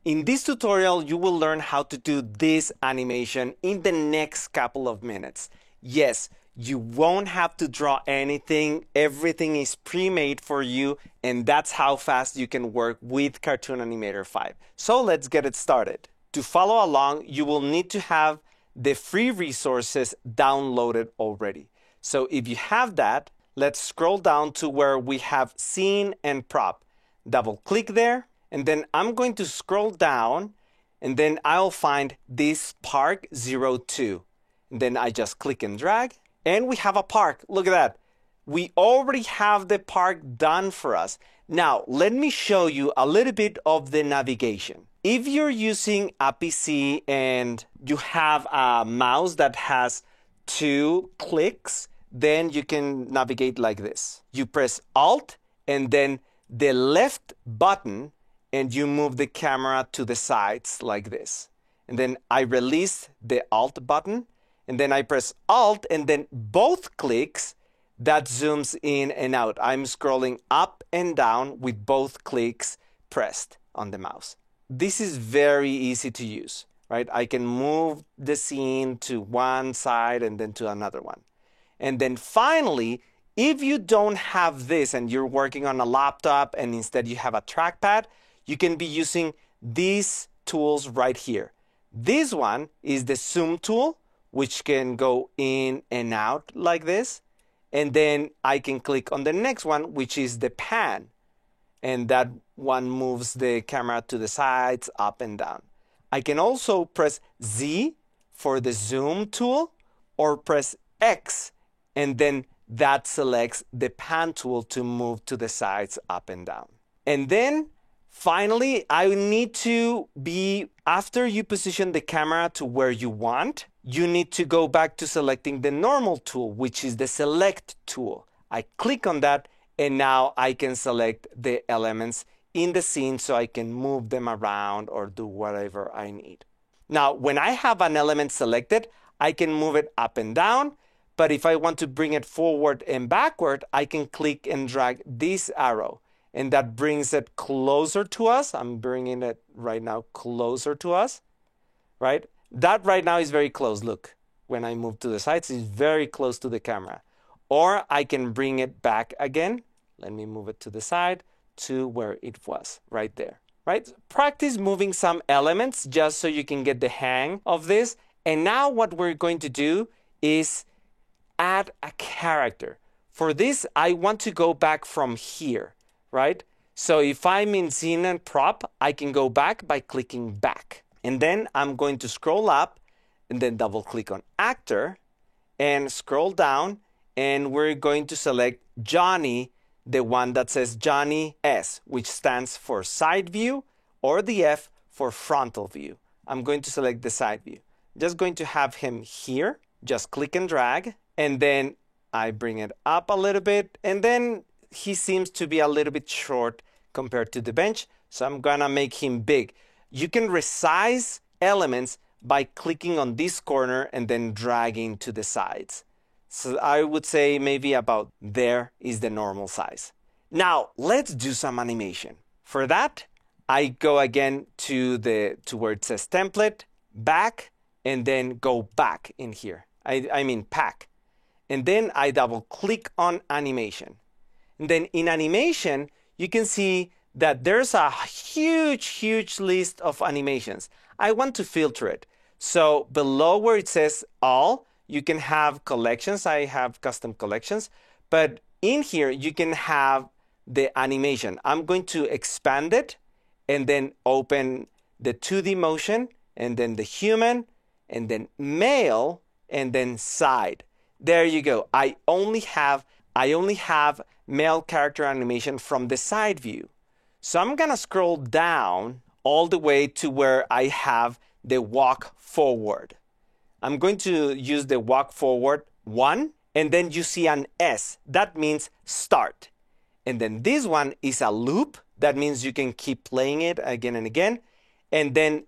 In this tutorial, you will learn how to do this animation in the next couple of minutes. Yes, you won't have to draw anything. Everything is pre-made for you, and that's how fast you can work with Cartoon Animator 5. So let's get it started. To follow along, you will need to have the free resources downloaded already. So if you have that, let's scroll down to where we have Scene and Prop. Double click there, and then I'm going to scroll down, and then I'll find this Park 02. And then I just click and drag, and we have a park. Look at that. We already have the park done for us. Now, let me show you a little bit of the navigation. If you're using a PC and you have a mouse that has 2 clicks, then you can navigate like this. You press Alt and then the left button, and you move the camera to the sides like this. And then I release the Alt button, and then I press Alt, and then both clicks, that zooms in and out. I'm scrolling up and down with both clicks pressed on the mouse. This is very easy to use, right? I can move the scene to one side and then to another one. And then finally, if you don't have this and you're working on a laptop and instead you have a trackpad, you can be using these tools right here. This one is the zoom tool, which can go in and out like this. And then I can click on the next one, which is the pan. And that one moves the camera to the sides, up and down. I can also press Z for the zoom tool, or press X, and then that selects the pan tool to move to the sides, up and down. And then finally, I need to be, after you position the camera to where you want, you need to go back to selecting the normal tool, which is the select tool. I click on that, and now I can select the elements in the scene so I can move them around or do whatever I need. Now, when I have an element selected, I can move it up and down. But if I want to bring it forward and backward, I can click and drag this arrow, and that brings it closer to us. I'm bringing it right now closer to us, right? That right now is very close. Look, when I move to the sides, it's very close to the camera. Or I can bring it back again. Let me move it to the side to where it was, right there, right? Practice moving some elements just so you can get the hang of this. And now what we're going to do is add a character. For this, I want to go back from here, right? So if I'm in Scene and Prop, I can go back by clicking back. And then I'm going to scroll up and then double click on Actor and scroll down, and we're going to select Johnny, the one that says Johnny S, which stands for side view, or the F for frontal view. I'm going to select the side view. Just going to have him here. Just click and drag. And then I bring it up a little bit, and then he seems to be a little bit short compared to the bench, so I'm gonna make him big. You can resize elements by clicking on this corner and then dragging to the sides. So I would say maybe about there is the normal size. Now let's do some animation. For that, I go again to where it says template, back, and then go back in here. I mean pack. And then I double click on animation. And then in animation, you can see that there's a huge list of animations. I want to filter it. So below where it says all, you can have collections. I have custom collections. But in here, you can have the animation. I'm going to expand it and then open the 2D motion, and then the human, and then male, and then side. There you go. I only have male character animation from the side view. So I'm gonna scroll down all the way to where I have the walk forward. I'm going to use the walk forward 1, and then you see an S. That means start. And then this one is a loop. That means you can keep playing it again and again. And then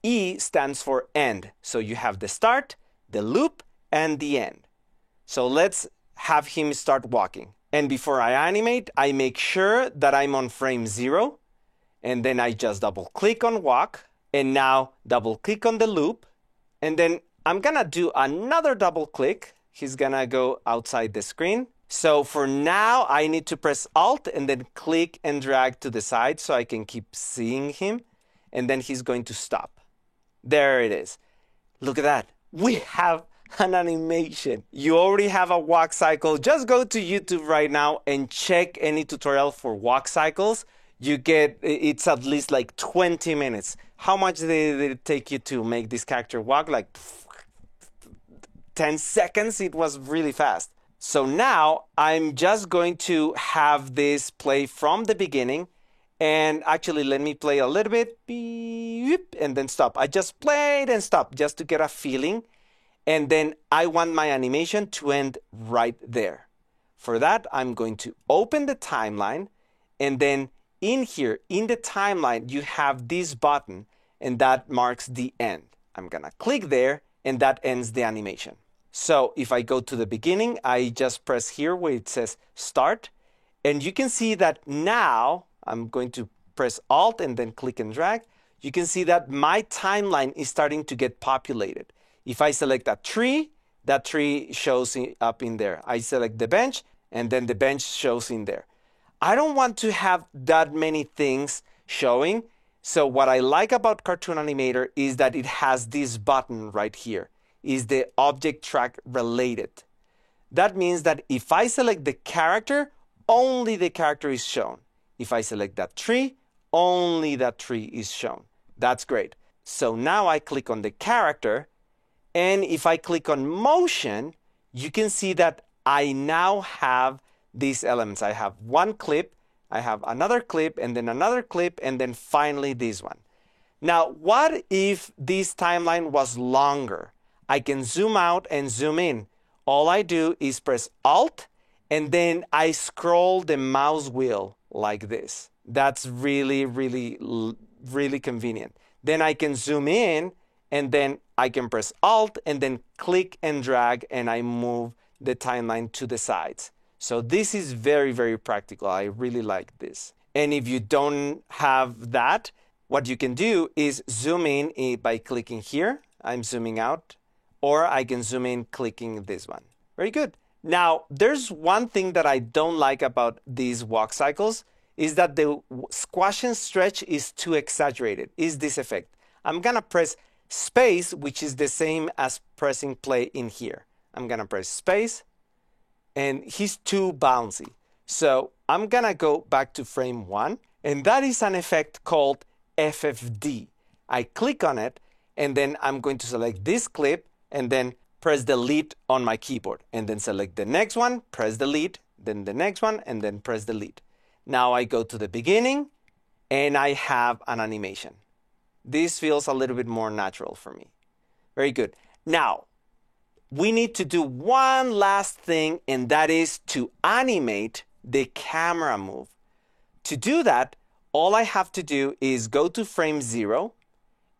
E stands for end. So you have the start, the loop, and the end. So let's have him start walking. And before I animate, I make sure that I'm on frame 0. And then I just double click on walk, and now double click on the loop. And then I'm gonna do another double click. He's gonna go outside the screen. So for now, I need to press Alt and then click and drag to the side so I can keep seeing him. And then he's going to stop. There it is. Look at that. We have an animation. You already have a walk cycle. Just go to YouTube right now and check any tutorial for walk cycles. You get, it's at least like 20 minutes. How much did it take you to make this character walk? Like 10 seconds. It was really fast. So now I'm just going to have this play from the beginning. And actually, let me play a little bit, beep, and then stop. I just played and stopped just to get a feeling. And then I want my animation to end right there. For that, I'm going to open the timeline. And then in here, in the timeline, you have this button, and that marks the end. I'm going to click there, and that ends the animation. So if I go to the beginning, I just press here where it says start. And you can see that now, I'm going to press Alt and then click and drag. You can see that my timeline is starting to get populated. If I select a tree, that tree shows up in there. I select the bench, and then the bench shows in there. I don't want to have that many things showing. So what I like about Cartoon Animator is that it has this button right here. Is the object track related. That means that if I select the character, only the character is shown. If I select that tree, only that tree is shown. That's great. So now I click on the character, and if I click on motion, you can see that I now have these elements. I have one clip, I have another clip, and then another clip, and then finally this one. Now, what if this timeline was longer? I can zoom out and zoom in. All I do is press Alt, and then I scroll the mouse wheel like this. That's really, really, really convenient. Then I can zoom in, and then I can press Alt, and then click and drag, and I move the timeline to the sides. So this is very, very practical. I really like this. And if you don't have that, what you can do is zoom in by clicking here. I'm zooming out. Or I can zoom in clicking this one. Very good. Now, there's one thing that I don't like about these walk cycles is that the squash and stretch is too exaggerated, is this effect. I'm gonna press space, which is the same as pressing play in here. I'm gonna press space, and he's too bouncy. So I'm gonna go back to frame 1, and that is an effect called FFD. I click on it, and then I'm going to select this clip, and then press delete on my keyboard. And then select the next one, press delete, then the next one, and then press delete. Now I go to the beginning, and I have an animation. This feels a little bit more natural for me. Very good. Now, we need to do one last thing, and that is to animate the camera move. To do that, all I have to do is go to frame 0,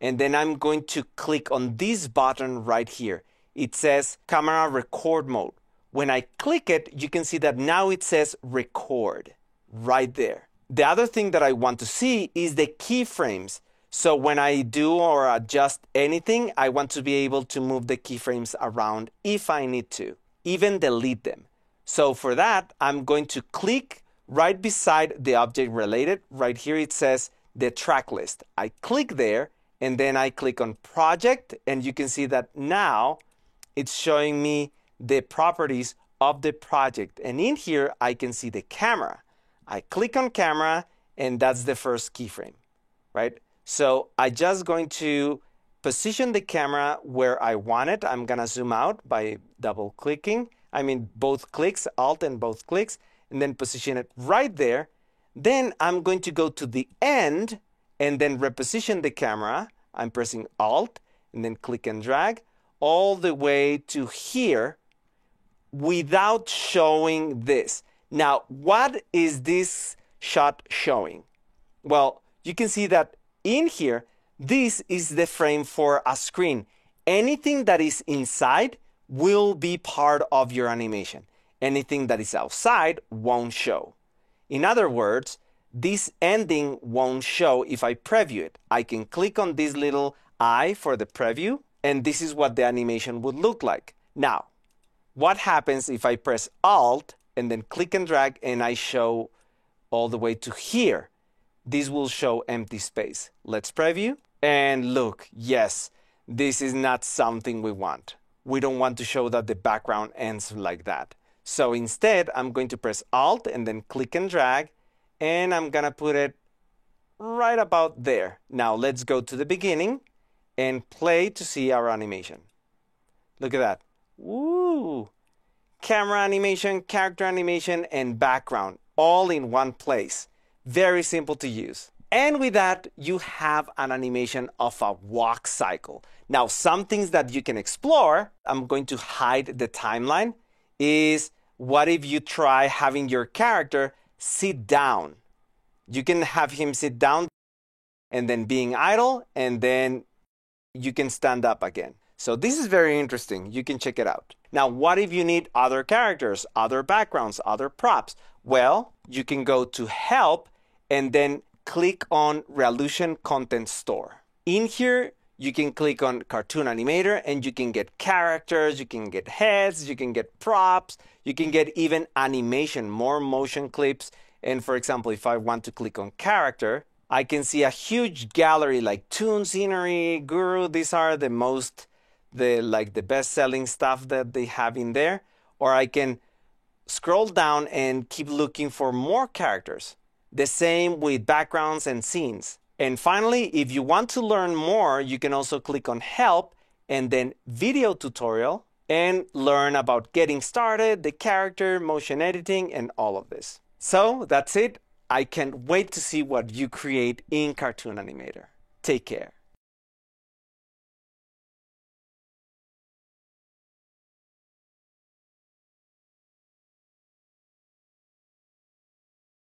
and then I'm going to click on this button right here. It says camera record mode. When I click it, you can see that now it says record right there. The other thing that I want to see is the keyframes. So when I do or adjust anything, I want to be able to move the keyframes around if I need to, even delete them. So for that, I'm going to click right beside the object related. Right here it says the track list. I click there, and then I click on project, and you can see that now it's showing me the properties of the project. And in here, I can see the camera. I click on camera, and that's the first keyframe, right? So I just going to position the camera where I want it. I'm gonna zoom out by double clicking. I mean, both clicks, Alt and both clicks, and then position it right there. Then I'm going to go to the end and then reposition the camera. I'm pressing Alt and then click and drag all the way to here without showing this. Now, what is this shot showing? Well, you can see that in here, this is the frame for a screen. Anything that is inside will be part of your animation. Anything that is outside won't show. In other words, this ending won't show if I preview it. I can click on this little eye for the preview, and this is what the animation would look like. Now, what happens if I press Alt and then click and drag and I show all the way to here? This will show empty space. Let's preview. And look, yes, this is not something we want. We don't want to show that the background ends like that. So instead, I'm going to press Alt and then click and drag, and I'm gonna put it right about there. Now let's go to the beginning and play to see our animation. Look at that. Woo! Camera animation, character animation, and background all in one place. Very simple to use. And with that, you have an animation of a walk cycle. Now, some things that you can explore, I'm going to hide the timeline, is what if you try having your character sit down? You can have him sit down and then being idle, and then you can stand up again. So this is very interesting. You can check it out. Now, what if you need other characters, other backgrounds, other props? Well, you can go to Help and then click on Reallusion Content Store. In here, you can click on Cartoon Animator and you can get characters, you can get heads, you can get props, you can get even animation, more motion clips. And for example, if I want to click on character, I can see a huge gallery like Toon Scenery, Guru. These are the best-selling stuff that they have in there. Or I can scroll down and keep looking for more characters. The same with backgrounds and scenes. And finally, if you want to learn more, you can also click on Help and then Video Tutorial and learn about getting started, the character, motion editing, and all of this. So that's it. I can't wait to see what you create in Cartoon Animator. Take care.